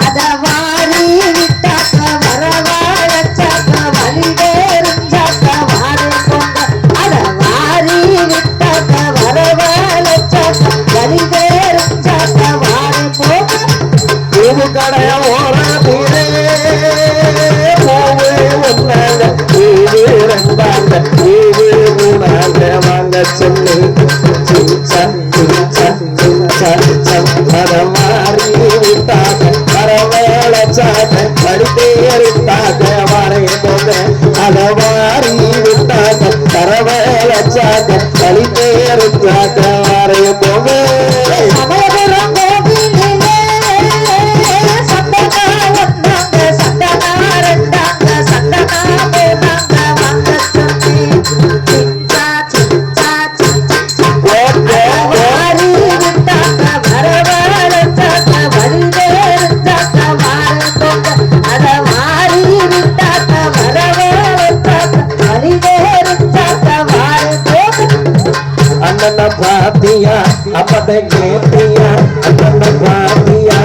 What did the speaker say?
அதவாரி விட்டாக்க வரவாழச்சாக்க வழிவேறுஞ்சாக்க வாரே போங்க அதவாரி விட்டாக்க வரவாழச்சாக்க வழிவேறுஞ்சாக்க வாரே போங்க இது கடைய ஓரே போவே ஒன்னாங்க இது ரெண்டாங்க இது மூணாங்க வாங்க சொல்லு சிச்சா சிச்சா சிச்சா மாறி விட்டாங்க வரவேளச்சாக படித்தேறிட்டாங்க வரைய போங்க அத மாறி விட்டாங்க வரவேளச்சாக படித்தேறிட்டாங்க வரைய போங்க பாத்தியா அப்பத கேட்டியா அண்ணன் பாத்தியா